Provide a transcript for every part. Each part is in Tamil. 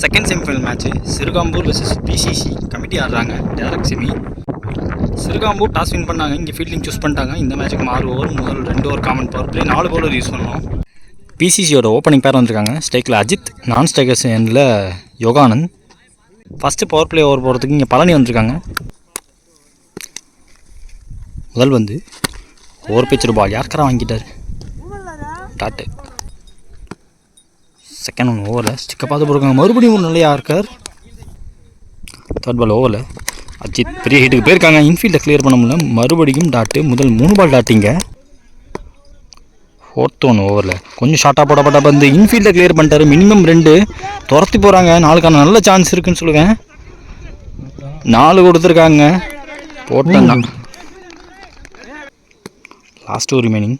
Second semifinal match Sirukambur versus PCC committee ஆடுறாங்க direct semi. Sirukambur toss win பண்ணாங்க, இங்கே ஃபீல்டிங் சூஸ் பண்ணிட்டாங்க. இந்த மேட்ச்சுக்கு 6 ஓவர், முதல் 2 over common power play, 4 bowler use பண்ணோம். பிசிசியோட ஓப்பனிங் பேர் வந்திருக்காங்க. ஸ்ட்ரைக்கில் அஜித், நான் ஸ்ட்ரைக்கர்ஸ் எண்டில் Yoganand. First power play over போகிறதுக்கு இங்கே பழனி வந்திருக்காங்க. முதல் வந்து ஓவர் பிச்சர் பால் யாருக்கார வாங்கிட்டார் டாட்டு. செகண்ட் ஒன் ஓவரில் ஸ்டிக்கை பார்த்து போயிருக்காங்க, மறுபடியும் ஒரு நல்ல யாருக்கார். தேர்ட் பால் ஓவரில் அஜித் பெரிய ஹிட்டுக்கு போயிருக்காங்க, இன்ஃபீல்டை கிளியர் பண்ண முடியல, மறுபடியும் டாட்டு. முதல் 3 பால் டாட்டிங்க. ஃபோர்த் ஒன் ஓவரில் கொஞ்சம் ஷார்ட்டாக போடப்பட்ட பந்து இன்ஃபீல்டை கிளியர் பண்ணிட்டாரு. மினிமம் 2 துரத்தி போகிறாங்க. 4க்கான நல்ல சான்ஸ் இருக்குன்னு சொல்லுவேன். 4 கொடுத்துருக்காங்க, போட்டேன்னா last over remaining.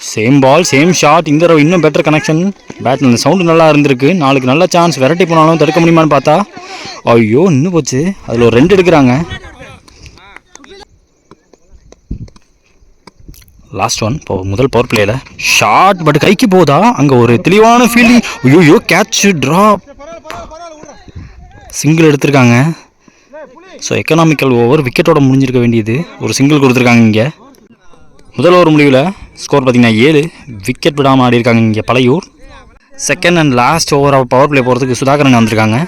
Same ball same shot. இந்த தடவை இன்னும் பெட்டர் கனெக்ஷன். பேட்டில் இந்த சவுண்டு நல்லா இருந்திருக்கு. 4க்கு நல்ல சான்ஸ். வெரைட்டி போனாலும் தடுக்க முடியுமான்னு பார்த்தா ஐயோ இன்னும் போச்சு. அதில் ஒரு 2 எடுக்கிறாங்க. லாஸ்ட் ஒன் முதல் பவர் பிளேயில் ஷாட், பட் கைக்கு போதா. அங்கே ஒரு தெளிவான ஃபீல்டிங். ஐயோ கேட்ச் ட்ராப், சிங்கிள் எடுத்திருக்காங்க. ஸோ எக்கனாமிக்கல் ஓவர் விக்கெட்டோட முடிஞ்சிருக்க வேண்டியது, ஒரு சிங்கிள் கொடுத்துருக்காங்க. இங்கே முதல் ஓவர் முடிவில் ஸ்கோர் பார்த்தீங்கன்னா 7, விக்கெட் விடாமல் ஆடி இருக்காங்க இங்கே Palaiyur. Second and last over power play போகிறதுக்கு சுதாகரன் வந்திருக்காங்க.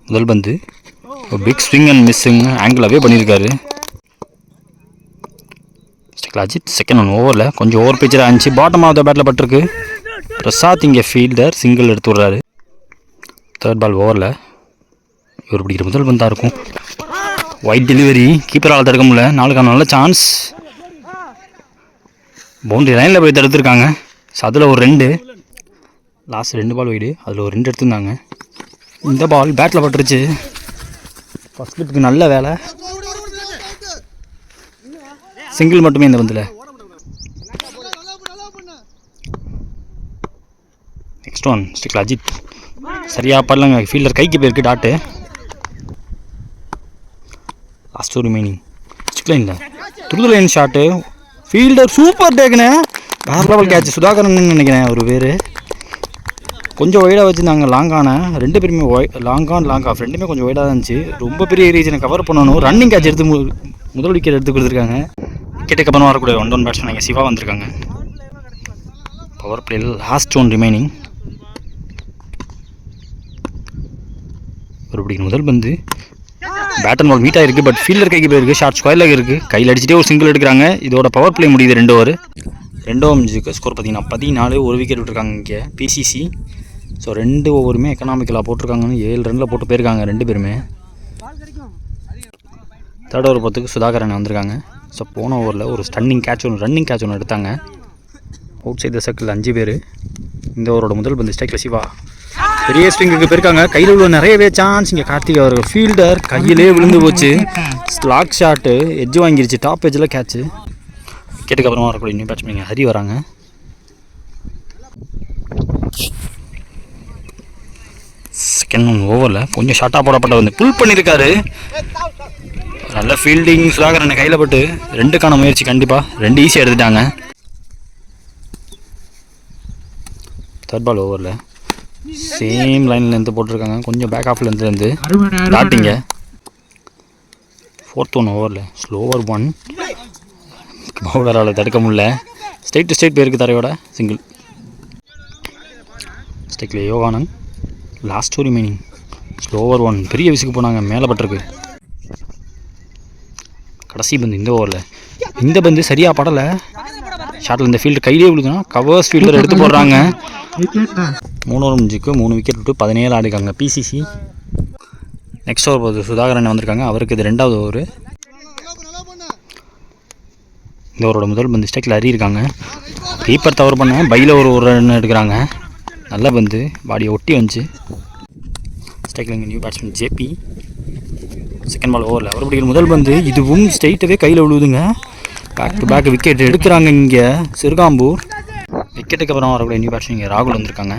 முதல் பந்து பிக் ஸ்விங் அண்ட் மிஸ்ஸிங், ஆங்கிளாகவே பண்ணியிருக்காரு. அஜித் செகண்ட் ஒன் ஓவரில் கொஞ்சம் ஓவர் பிச்சராக இருந்துச்சு, பாட்டம் ஆஃப் த பேட்டில் பட்டிருக்கு. பிரசாத் இங்கே ஃபீல்டர் சிங்கிள் எடுத்து விட்றாரு. தேர்ட் பால் ஓவரில் இவர் பிடிக்கிற முதல் பந்தாக இருக்கும். ஒயிட் டெலிவரி, கீப்பரால் தடுக்க முடியல. 4க்கான நல்ல சான்ஸ். பவுண்டரி லைனில் போய் தடுத்துருக்காங்க. ஸோ அதில் ஒரு 2. லாஸ்ட் 2 பால் ஒய்டு, அதில் ஒரு 2 எடுத்துருந்தாங்க. இந்த பால் பேட்டில் பட்டுருச்சு. ஃபஸ்ட் ஸ்லிப்புக்கு நல்ல வேலை, சிங்கிள் மட்டுமே இந்த பந்தில். நெக்ஸ்ட் ஒன் ஸ்டிக்கில் அஜித் சரியாக படலங்க, ஃபீல்டர் கைக்கு போயிருக்கு dot. Last over remaining. Stick line இல்லை, துருது லைன் ஷாட்டு, ஃபீல்டர் சூப்பர் டேக்குனே, வேறு லெவல் கேட்ச். சுதாகரன் நினைக்கிறேன் ஒரு பேர். கொஞ்சம் ஒய்டாக வச்சுருந்தாங்க லாங்கான, 2 பேருமே லாங் ஆஃப் 2மே கொஞ்சம் ஒய்டாக தான் இருந்துச்சு. ரொம்ப பெரிய ரீஜனை கவர் பண்ணணும். ரன்னிங் கேட்ச் எடுத்து முதல் விக்கெட் எடுத்து கொடுத்துருக்காங்க. விக்கெட்டுக்கு அப்புறம் வரக்கூடிய 1 டவுன் பேட்ஸ்மேன் இங்கே சிவா வந்திருக்காங்க. பவர் பிளேயில் லாஸ்ட் ஒன் ரிமைனிங். ஒரு முதல் பந்து பேட் அண்ட் பால் மீட் ஆகிருக்கு, பட் ஃபீல்டர் கைக்கு போயிருக்கு. ஷார்ட் ஸ்கொயரில் இருக்குது, கையில் அடிச்சுட்டே ஒரு சிங்கிள் எடுக்கிறாங்க. இதோட பவர் பிளே முடியுது 2 ஓவர். 2 ஓவர் ஸ்கோர் பார்த்தீங்கன்னா 14, ஒரு விக்கெட் விட்டுருக்காங்க இங்கே பிசிசி. ஸோ 2 ஓவருமே எக்கனாமிக்கலாக போட்டிருக்காங்கன்னு 7 ரனில் போட்டு போயிருக்காங்க 2 பேருமே. தேர்ட் ஓவர் பொறுத்துக்கு சுதாகரன் வந்திருக்காங்க. ஸோ போன ஓவரில் ஒரு ஸ்டன்னிங் கேட்ச் ஒன்று, ரன்னிங் கேட்ச் ஒன்று எடுத்தாங்க. அவுட் சைட் த சர்க்கிள் 5 பேர். இந்த ஓவரோட முதல் பந்து ஸ்ட்ரைக்கில் சிவா பெரிய ஸ்விங்குக்கு போயிருக்காங்க. கையில் உள்ள நிறையவே சான்ஸ். இங்கே கார்த்திக் அவர் ஃபீல்டர் கையிலே விழுந்து போச்சு. ஸ்லாக் ஷாட்டு, எட்ஜ் வாங்கிருச்சு, டாப் எட்ஜில் கேட்ச்சு. விக்கெட்டுக்கு அப்புறமா வரக்கூடிய நியூ பேட்ஸ்மேன் ஹரி வராங்க. செகண்ட் ஒன் ஓவரில் கொஞ்சம் ஷார்ட்டாக போடப்பட்ட வந்து புல் பண்ணியிருக்காரு. நல்ல ஃபீல்டிங் சுதாகரன் கையில் பட்டு 2க்கான முயற்சி கண்டிப்பாக 2 ஈஸியாக எடுத்துட்டாங்க. தேர்ட் பால் ஓவரில் சேம் லைன்லேருந்து போட்டிருக்காங்க, கொஞ்சம் பேக் ஆஃப்லேருந்து டாட்டிங்க. ஃபோர்த் ஒன் ஓவரில் ஸ்லோவர் 1, பவுலரால் தடுக்க முடியல. ஸ்ட்ரைட் டு ஸ்ட்ரைட் பேருக்கு தரையோட சிங்கிள். ஸ்ட்ரைக்கில் Yoganand. Last over remaining. Slower 1 பெரிய விசுக்கு போனாங்க, மேலே பட்டிருக்கு. கடைசி பந்து இந்த ஓவரில். இந்த பந்து சரியாக படலை. ஷாட்டில் இந்த ஃபீல்டு கையிலே விழுதுன்னா கவர்ஸ் ஃபீல்டர் எடுத்து போடுறாங்க. 3 ஓவர் முடிஞ்சுக்கு 3 விக்கெட் விட்டு 17 ஆடிருக்காங்க பிசிசி. நெக்ஸ்ட் ஓவர் போது சுதாகரன் வந்திருக்காங்க. அவருக்கு இது 2வது ஓவர். இந்த ஓவரோட முதல் பந்து ஸ்ட்ரைக்கில் அறியிருக்காங்க. கீப்பர் தவறு பண்ண பையில் ஒரு ரன் எடுக்கிறாங்க. நல்ல பந்து பாடியை ஒட்டி வந்துச்சு. ஸ்ட்ரைக்கில் இங்கே new batsman JP. Second ball ஓவரில் அவர் பிடிக்கிற முதல் பந்து இதுவும் ஸ்ட்ரைட்டாகவே கையில் விழுவுதுங்க. பேக் டு பேக் விக்கெட் எடுக்கிறாங்க இங்கே சிறுகாம்பூர். விக்கெட்டுக்கு அப்புறம் வரக்கூடிய நியூ பேட்ஸ்மேன் இங்கே ராகுல் வந்திருக்காங்க.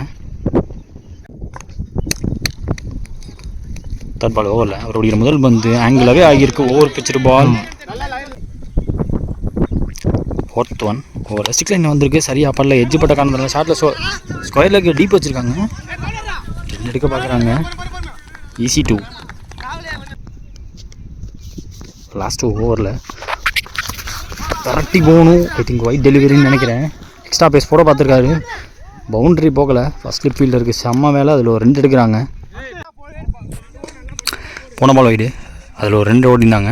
தேர்ட் பால் ஓவரில் அவருடைய முதல் பந்து ஆங்கிளாகவே ஆகியிருக்கு, over pitched ball. Fourth one over stick line வந்திருக்கு, சரியாக படல. எட்ஜ் பட்ட காரணத்தில் ஷார்ட்டில் ஸ்கொயர் லெக் டீப் வச்சுருக்காங்க. 2 எடுக்க பார்க்குறாங்க. ஈஸி 2. லாஸ்ட் ஓவரில் கரெக்டி போகணும். ஐ திங்க் ஒயிட் டெலிவரின்னு நினைக்கிறேன். எக்ஸ்ட்ரா பேஸ் போட பார்த்துருக்காரு, பவுண்ட்ரி போகலை. ஃபஸ்ட் ஸ்லிப் ஃபீல்டருக்கு செம்ம வேலை. அதில் ஒரு 2 எடுக்கிறாங்க. போன பால் வைடு, அதில் ஒரு 2 ஓடினாங்க.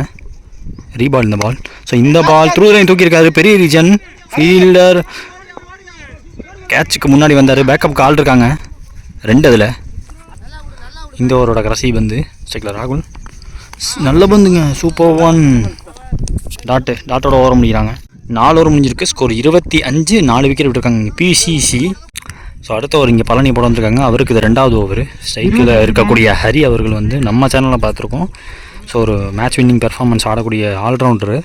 ரீபால் இந்த பால். ஸோ இந்த பால் த்ரூ லைன் தூக்கியிருக்காரு. பெரிய ரீஜன் ஃபீல்டர் கேட்சுக்கு முன்னாடி வந்தார். பேக்கப்புக்கு ஆள் இருக்காங்க 2. அதில் இந்த ஓவரோட கடைசி பந்து ஸ்ட்ரைக்கில் ராகுல். நல்ல பந்துங்க, சூப்பர் 1. டாட்டோட ஓவர் முடிக்கிறாங்க. 4 ஓவர் முடிஞ்சிருக்கு. ஸ்கோர் 25. 4 விக்கெட் விட்டுருக்காங்க பிசிசி. ஸோ அடுத்த ஓவர் இங்கே பழனி போட வந்திருக்காங்க. அவருக்கு இது 2வது ஓவர். ஸ்ட்ரைக்கில் இருக்கக்கூடிய ஹரி அவர்கள் வந்து நம்ம சேனலில் பார்த்துருக்கோம். ஸோ ஒரு மேட்ச் வின்னிங் பெர்ஃபார்மன்ஸ் ஆடக்கூடிய ஆல்ரவுண்டரு.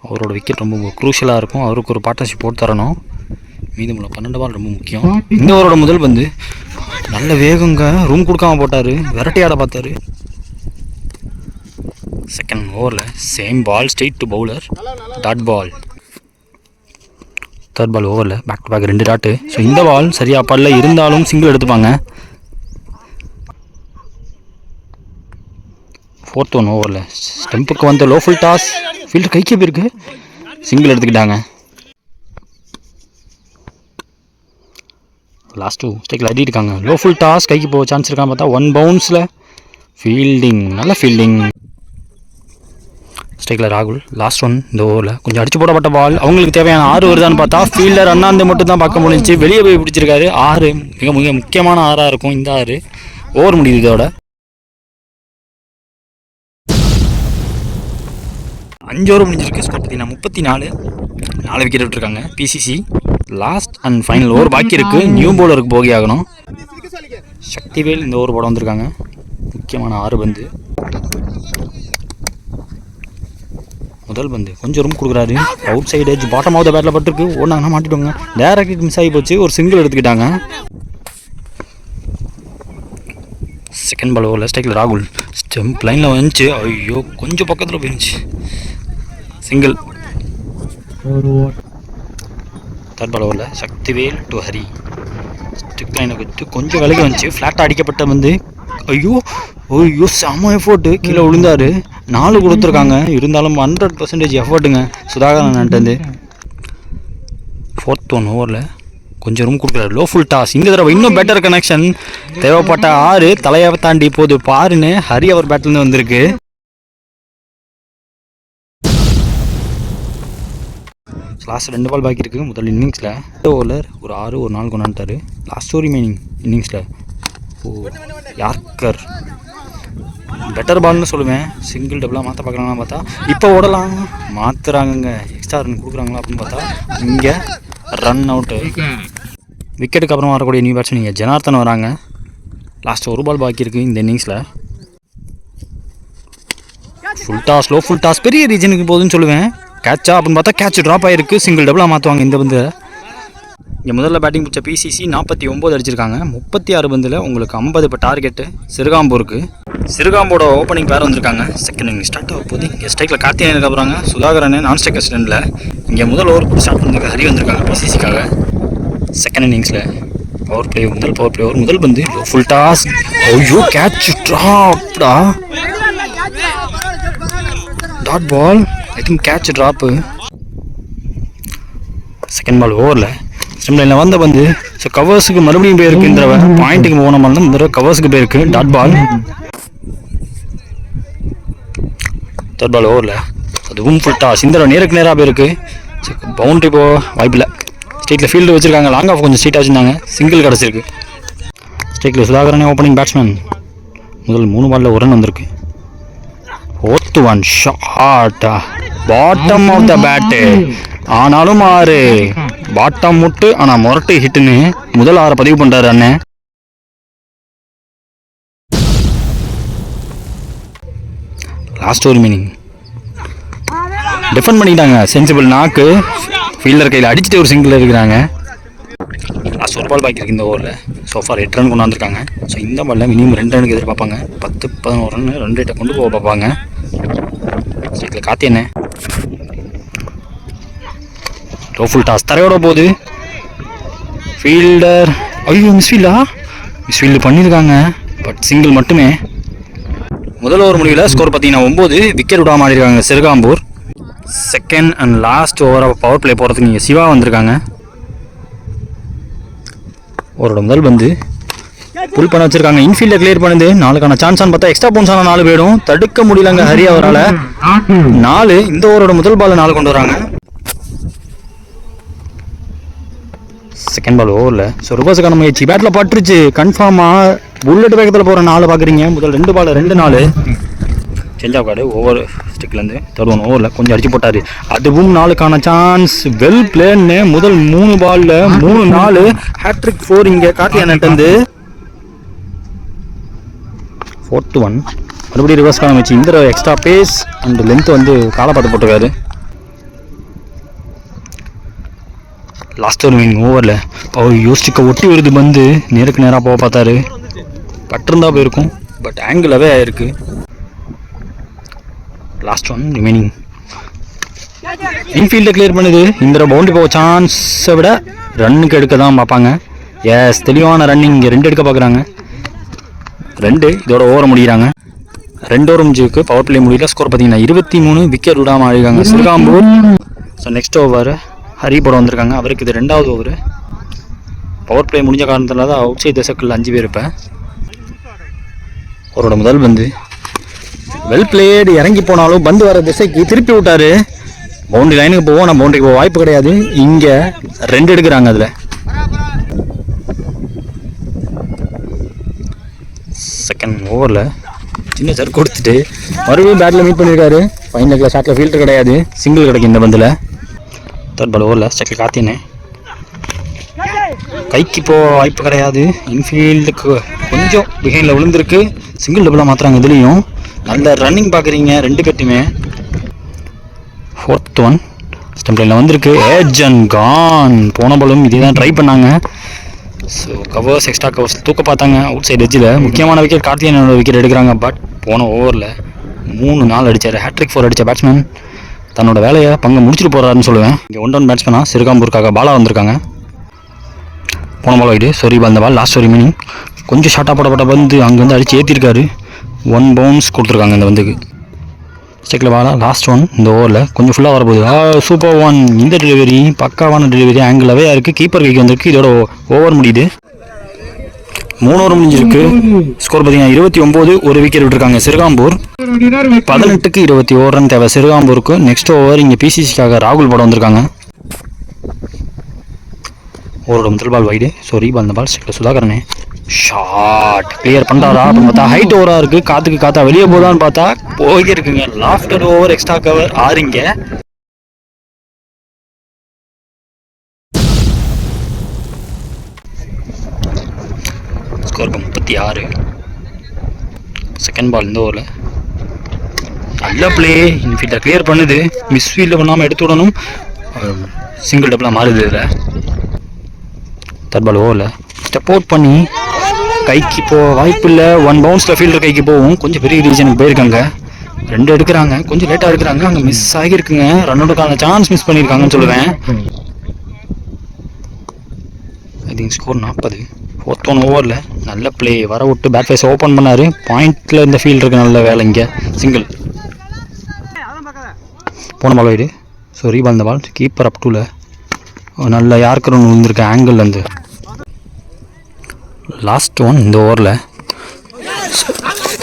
அவரோட விக்கெட் ரொம்ப க்ரூஷியலாக இருக்கும். அவருக்கு ஒரு பார்ட்னர்ஷிப் போட்டு தரணும். மீதமுள்ள 12 பால் ரொம்ப முக்கியம். இந்த ஓவரோட முதல் பந்து நல்ல வேகங்க, ரூம் கொடுக்காம போட்டார், விரட்டி ஆட பார்த்தாரு. செகண்ட் ஓவரில் same ball straight to bowler, dot ball. Third ball ஓவரில் back to back 2 dot. So இந்த பால் சரியாக படல, இருந்தாலும் சிங்கிள் எடுத்துப்பாங்க. 4th ஒன் ஓவரில் ஸ்டெம்புக்கு வந்த லோ ஃபுல் டாஸ், ஃபீல்டர் கைக்கே போயிருக்கு, சிங்கிள் எடுத்துக்கிட்டாங்க. லாஸ்ட் 2 ஸ்ட்ரைக்கில் அடிக்கிட்டாங்க. லோ ஃபுல் டாஸ் கைக்கு போக சான்ஸ் இருக்கான்னு பார்த்தா 1 பவுன்ஸில் ஃபீல்டிங், நல்ல ஃபீல்டிங். ஸ்ட்ரைக்கில் ராகுல். லாஸ்ட் 1 இந்த ஓவரில் கொஞ்சம் அடிச்சு போடப்பட்ட பால். அவங்களுக்கு தேவையான 6 வருதான்னு பார்த்தா ஃபீல்டர் அண்ணாந்து மட்டும் தான் பார்க்க முடிஞ்சு, வெளியே போய் பிடிச்சிருக்காரு. 6 மிக மிக முக்கியமான 6ஆக இருக்கும். இந்த 6 ஓவர் முடியுது. இதோட 5 ஓவர் முடிஞ்சிருக்கு. ஸ்கோர் பார்த்தீங்கன்னா 34. 4 விக்கெட் விட்டுருக்காங்க PCC. Last and final over பாக்கி இருக்குது. நியூ பவுலருக்கு போகி ஆகணும். சக்திவேல் இந்த ஓவர் போட வந்திருக்காங்க. முக்கியமான 6 பந்து. முதல் பந்து கொஞ்சம் ரூம் கொடுக்குறாரு. Outside edge bottom of the பேட்டில் பட்டுருக்கு. ஓடினாங்கன்னா மாட்டிடுவாங்க. டேரக்ட் மிஸ் ஆகி போச்சு. ஒரு சிங்கிள் எடுத்துக்கிட்டாங்க. செகண்ட் பால் ஓவரில் ஸ்ட்ரைக்கில் ராகுல். ஸ்டெம்ப் லைனில் வந்துச்சு. ஐயோ கொஞ்சம் பக்கத்தில் போயிருந்துச்சு. சிங்கிள். தேர்ட் பால் ஓவரில் சக்திவேல் டு ஹரி. ஸ்டிக் லைனை வச்சு கொஞ்சம் விலகி வந்துச்சு. ஃப்ளாட்டாக அடிக்கப்பட்ட வந்து ஐயோ ஐயோ செம்ம எஃபோர்ட்டு. கீழே விழுந்தார். 4 கொடுத்துருக்காங்க. இருந்தாலும் 100% எஃபோர்ட்டுங்க சுதாகரன்ட்டு. 4th ஒன் ஓவரில் கொஞ்சம் ரூம் கொடுக்குறாரு. Low full toss. இந்த தடவை இன்னும் பெட்டர் கனெக்ஷன். தேவைப்பட்ட 6 தலையை தாண்டி போது பாருன்னு ஹரி அவர் பேட்லேருந்து வந்திருக்கு. லாஸ்ட் 2 பால் பாக்கி இருக்குது முதல் இன்னிங்ஸில். ஓவரில் ஒரு 6 ஒரு 4 கொண்டாண்டாரு. லாஸ்ட் ரிமைனிங் இன்னிங்ஸில் யார்கர் பெட்டர் பால்னு சொல்லுவேன். சிங்கிள் டபுளாக மாற்ற பார்க்குறாங்கன்னா பார்த்தா இப்போ ஓடலாம் மாற்றுறாங்கங்க. எக்ஸ்ட்ரா ரன் கொடுக்குறாங்களா அப்படின்னு பார்த்தா இங்கே ரன் அவுட்டு. விக்கெட்டுக்கு அப்புறம் வரக்கூடிய நியூ பேட்ஸ்மேன் நீங்கள் ஜனார்த்தன் வராங்க. லாஸ்ட் 1 பால் பாக்கி இருக்குது இந்த இன்னிங்ஸில். Full toss, low full toss, பெரிய ரீஜனுக்கு போகுதுன்னு சொல்லுவேன். கேட்சா அப்படின்னு பார்த்தா கேட்ச் ட்ராப் ஆகிருக்கு. சிங்கிள் டபுளாக மாற்றுவாங்க இந்த பந்து. இங்கே முதல்ல பேட்டிங் பிடிச்ச பிசிசி 49 அடிச்சிருக்காங்க. 36 பந்தில் உங்களுக்கு 50 இப்போ டார்கெட்டு சிறுகாம்பூருக்கு. சிறுகாம்போட ஓப்பனிங் பேர் வந்திருக்காங்க. செகண்ட் இன்னிங் ஸ்டார்ட் ஆக போகுது. இங்கே ஸ்ட்ரைக்கில் கார்த்திகேயன் இருக்க போகிறாங்க. சுதாகரன் நான் ஸ்ட்ரைக் அசிஸ்டன்ட்டில். இங்கே முதல் ஓவர் ஸ்டார்ட் பண்ணிருக்க ஹரி வந்திருக்காங்க பிசிசிக்காக. செகண்ட் இன்னிங்ஸில் பவர் பிளே, முதல் பவர் பிளே ஓவர். முதல் பந்து ஃபுல் டாஸ். ஐயோ கேட்ச் ட்ராப்டா, dot ball. I think catch drop. Second ball ஓவரில் ஸ்டெம் லைனில் வந்த பந்து. ஸோ கவர்ஸுக்கு மறுபடியும் போயிருக்கு. இந்த தடவை பாயிண்ட்டுக்கு போன மாதிரி தான் இந்த தடவை கவர்ஸுக்கு போயிருக்கு. Dot ball. தேர்ட் பால் ஓவரில் அதுவும் ஃபுல் டாஸ். இந்த தடவை நேருக்கு நேராக போயிருக்கு. ஸோ பவுண்ட்ரி போக வாய்ப்பில்லை. ஸ்ட்ரைக்கில் ஃபீல்டு வச்சுருக்காங்க. லாங் ஆஃப் கொஞ்சம் ஸ்ட்ரைட்டாக வச்சுருந்தாங்க. சிங்கிள் கிடச்சிருக்கு. ஸ்ட்ரைக்கில் சுதாகரனே ஓப்பனிங் பேட்ஸ்மேன். முதல் 3 பாலில் 1 ரன் வந்திருக்கு. 4th ஒன் ஷாட்டா பாட்டம் ஆஃப் த பேட்டு. ஆனாலும் 6 பாட்டம் முட்டு, ஆனால் மொரட்டு ஹிட்டுன்னு முதல் 6 பதிவு பண்ணுறாரு அண்ணன். லாஸ்ட் ஒரு மீனிங் டிஃபெண்ட் பண்ணிட்டாங்க. சென்சிபிள் நாக்கு ஃபீல்டர் கையில் அடிச்சுட்டு ஒரு சிங்கிள் இருக்கிறாங்க. லாஸ்ட் 1 பால் பாக்கி இருக்குது இந்த ஓவரில். சோஃபார் 8 ரன் கொண்டு வந்திருக்காங்க. ஸோ இந்த பாலில் மினிமம் 2 ரனுக்கு எதிர்பார்ப்பாங்க. 10-11 ரன் ரன் ரேட்டை கொண்டு போக பார்ப்பாங்க. ஸ்ட்ரைக்கில் கார்த்திகேயன் ஃபுல் டாஸ் தரையோட போகுது. ஃபீல்டர் ஐயோ மிஸ்ஃபீல்டு பண்ணியிருக்காங்க. பட் சிங்கிள் மட்டுமே. முதல் ஓவர் முடிவில் ஸ்கோர் பார்த்தீங்கன்னா 9 விக்கெட் விடாம ஆடிருக்காங்க சிறுகாம்பூர். செகண்ட் அண்ட் லாஸ்ட் ஓவராக பவர் பிளே போகிறதுக்கு நீங்கள் சிவா வந்திருக்காங்க. அவரோட முதல் பந்து புல் பண்ண வச்சிருக்காங்க. இன்ஃபீல்டை கிளியர் பண்ணுது. 4க்கான சான்ஸான்னு பார்த்தா எக்ஸ்ட்ரா பவுன்ஸான 4 போயிடும். தடுக்க முடியலங்க ஹரி அவரால். 4 இந்த ஓவரோட முதல் பால் 4 கொண்டு வராங்க. செகண்ட் பால் ஓவரில் ஸோ ரிவர்ஸுக்கான முயற்சி பேட்டில் பட்டுருச்சு. கன்ஃபார்மாக புல்லட் வேகத்தில் போகிற 4 பார்க்குறீங்க. முதல் 2 ball 2-4 change of guard over ஸ்டிக்லேருந்து தேர்ட் 1 ஓவரில் கொஞ்சம் அடிச்சு போட்டார். அதுவும் 4க்கான சான்ஸ். வெல் பிளேன்னு முதல் 3 பாலில் 3-4 ஹேட்ரிக் 4 இங்கே கார்த்தியானட்டு. 4th 1 மறுபடியும் ரிவர்ஸ்க்கான முயற்சி. இந்த எக்ஸ்ட்ரா பேஸ் அண்ட் லென்த் வந்து காலப்பாத்து போட்டிருக்காரு. லாஸ்ட் ஒரு ஓவரில் யோசிச்சுக்க ஒட்டி வருது பந்து. நேருக்கு நேராக போக பார்த்தாரு. பட்டிருந்தா போயிருக்கும். பட் ஆங்கிளாகவே ஆயிருக்கு. Last 1 remaining. இன்ஃபீல்டை கிளியர் பண்ணுது. இந்த பவுண்டரி போக சான்ஸை விட ரன்னுக்கு எடுக்க தான் பார்ப்பாங்க. எஸ் தெளிவான ரன்னிங். இங்கே 2 எடுக்க பார்க்குறாங்க. 2 இதோட ஓவர் முடிகிறாங்க. 2 ஓவர் முடிஞ்சுக்கு பவர் பிளே முடியல. ஸ்கோர் பார்த்தீங்கன்னா 23 விக்கெட் விடாமல் ஆடிருக்காங்க Sirugambur. So next over Hari போட வந்திருக்காங்க. அவருக்கு இது 2வது ஓவர். பவர் பிளே முடிஞ்ச காரணத்தில் தான் அவுட் சைட் சர்க்கிள் 5 பேர் இருப்பேன். அவரோட முதல் பந்து வெல் பிளேடு. இறங்கி போனாலும் பந்து வர திசைக்கு திருப்பி விட்டாரு. பவுண்டரி லைனுக்கு போவோம். ஆனால் பவுண்டரிக்கு போக வாய்ப்பு கிடையாது. இங்கே 2 எடுக்கிறாங்க. அதில் செகண்ட் ஓவரில் சின்ன சர்க் கொடுத்துட்டு மறுபடியும் பேட்டில் மீட் பண்ணியிருக்காரு. ஃபைன் லெக்கில் ஷாட்டில் ஃபீல்டர் கிடையாது. சிங்கிள் கிடைக்கும் இந்த பந்தில். தேர்ட் பால் ஓவரில் ஸ்டெக்கில் காத்தினே கைக்கு போக வாய்ப்பு கிடையாது. இன்ஃபீல்டுக்கு கொஞ்சம் பிஹைண்டில் விழுந்திருக்கு. சிங்கிள் டபுளாக மாற்றுறாங்க. இதுலேயும் நல்ல ரன்னிங் பார்க்குறீங்க 2 பேர்ட்டுமே. 4th 1 ஸ்டம்ப் லைனில் வந்திருக்கு. Edge and gone. போன பாலும் இதே தான் ட்ரை பண்ணாங்க. ஸோ கவர்ஸ் எக்ஸ்ட்ரா கவர்ஸ் தூக்க பார்த்தாங்க அவுட் சைட் எட்ஜில். முக்கியமான விக்கெட் கார்த்தியானோட விக்கெட் எடுக்கிறாங்க. பட் போன ஓவரில் 3-4 அடித்தார். ஹேட்ரிக் 4 அடித்த பேட்ஸ்மேன் தன்னோட வேலையை பங்கு முடிச்சுட்டு போகிறாருன்னு சொல்லுவேன். இங்கே 1 டவுன் பேட்ஸ்மேனாக சிறுகாம்பூருக்காக பாலா வந்திருக்காங்க. போன பால் வைடு. சாரி அந்த பால் லாஸ்ட் ஒரு மீனிங். கொஞ்சம் ஷார்ட்டாக போடப்பட்ட பந்து அங்கேருந்து அடித்து ஏற்றிருக்காரு. 1 பவுன்ஸ் கொடுத்துருக்காங்க இந்த பந்துக்கு. ஸ்டெக்கில் பாலா லாஸ்ட் 1 இந்த ஓவரில் கொஞ்சம் ஃபுல்லாக வரப்போகுது. சூப்பர் 1. இந்த டெலிவரி பக்காவான டெலிவரி. ஆங்கிளாகவே இருக்குது. கீப்பர் கைக்கு வந்திருக்கு. இதோட ஓவர் முடியுது. 3 ஓவர் முடிஞ்சிருக்கு. ஸ்கோர் பார்த்தீங்கன்னா 29 ஒரு விக்கெட் விட்டுருக்காங்க சிறுகாம்பூர். 18க்கு 21 ரன் தேவை சிறுகாம்பூருக்கு. நெக்ஸ்ட் ஓவர் இங்கே பிசிசிக்காக ராகுல் போட வந்திருக்காங்க. ஓவரோட முதல் பால் வைடு. ஸோ ரீபால் அந்த பால் ஸ்டெக்கில் சுதாகரனே ஷார்ட் கிளியர் பண்ணுறாரா அப்படின்னு பார்த்தா ஹைட் ஓவராக இருக்குது. காற்றுக்கு காற்றா வெளியே போதான்னு பார்த்தா போயிருக்குங்க. லாஃப்டர் ஓவர் எக்ஸ்ட்ரா கவர் 6 இங்கே. ஸ்கோர் 36. செகண்ட் பால் இந்த ஓவரில் நல்ல பிளே. இன்ஃபீல்டை கிளியர் பண்ணுது. மிஸ்ஃபீல்டு பண்ணாமல் எடுத்து விடணும். சிங்கிள் டபுளாக மாறுது. இதில் தேர்ட் பால் ஓவரில் ஸ்டெப் அவுட் பண்ணி கைக்கு போக வாய்ப்பு இல்லை. 1 பவுன்ஸில் ஃபீல்டர் கைக்கு போகும். கொஞ்சம் பெரிய ரீஜனுக்கு போயிருக்காங்க. 2 எடுக்கிறாங்க. கொஞ்சம் லேட்டாக எடுக்கிறாங்க. அங்கே மிஸ் ஆகியிருக்குங்க. ரன்னோடுக்கான சான்ஸ் மிஸ் பண்ணியிருக்காங்கன்னு சொல்லுவேன். I think score 40. 4th 1 ஓவரில் நல்ல பிளே. வர விட்டு பேட் ஃபேஸ் ஓப்பன் பண்ணார். பாயிண்டில் இந்த ஃபீல்டருக்கு நல்ல வேலை. இங்கே சிங்கிள். போன பால் வைடு. ஸோ ரீபால் இந்த பால் கீப்பர் அப் டூவில் நல்ல யார்க்கர் ஒன்று விழுந்திருக்கு ஆங்கிள் வந்து. லாஸ்ட் 1 இந்த ஓவரில்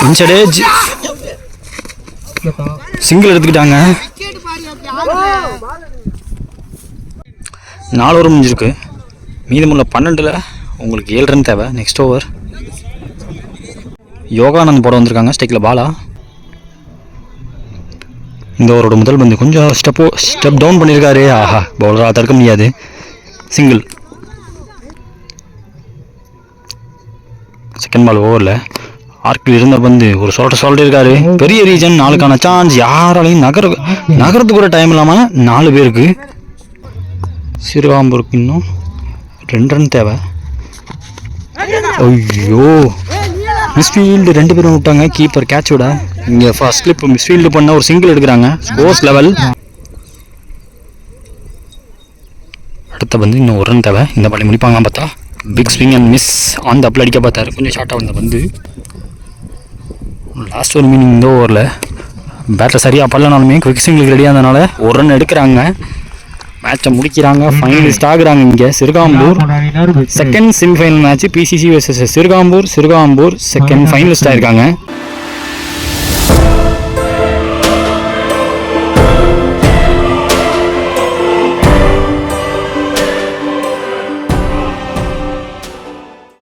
இன்சடேஜ் சிங்கிள் எடுத்துக்கிட்டாங்க. 4 ஓவர் முடிஞ்சிருக்கு. மீதமுள்ள 12ல் உங்களுக்கு 7 ரன் தேவை. நெக்ஸ்ட் ஓவர் யோகானந்த் போட வந்திருக்காங்க. ஸ்டெக்கில் பாலா. இந்த ஓவரோட முதல் பந்து கொஞ்சம் ஸ்டெப் டவுன் பண்ணியிருக்காரு. ஆஹா பவுலராக தடுக்க முடியாது. சிங்கிள். செகண்ட் பால் ஓவரில் ஆர்க்கில் இருந்த பந்து ஒரு சொல்லிட்டு இருக்காரு. பெரிய ரீஜன். 4க்கான சான்ஸ். யாராலையும் நகரத்துக்கு கூட டைம் இல்லாமல் 4 பேருக்கு. சிறுகாம்பூருக்கு இன்னும் 2 ரன் தேவை. ஐயோ மிஸ்ஃபீல்டு 2 பேரும் விட்டாங்க. கீப்பர் கேட்ச் விட இங்கே ஃபர்ஸ்ட் ஸ்லிப் மிஸ்ஃபீல்டு பண்ண ஒரு சிங்கிள் எடுக்கிறாங்க. ஸ்கோர்ஸ் லெவல் அடுத்த வந்து இன்னும் ஒரு ரன் தேவை. இந்த பால் முடிப்பாங்களாம் பார்த்தா big swing and miss on the அப்பில் அடிக்க பார்த்தாரு. கொஞ்சம் ஷார்ட்டாக வந்த வந்து லாஸ்ட் ஒரு மீனிங் இந்த ஓவரில் பேட்டில் சரியாக படலனாலுமே குவிக் ஸ்விங்களுக்கு ரெடியாக இருந்தனால ஒரு ரன் எடுக்கிறாங்க. மேட்சை முடிக்கிறாங்க. ஃபைனலிஸ்ட் ஆகுறாங்க. இங்கே Sirukambur second semifinal match PCC versus Sirukambur second finalist ஆயிருக்காங்க.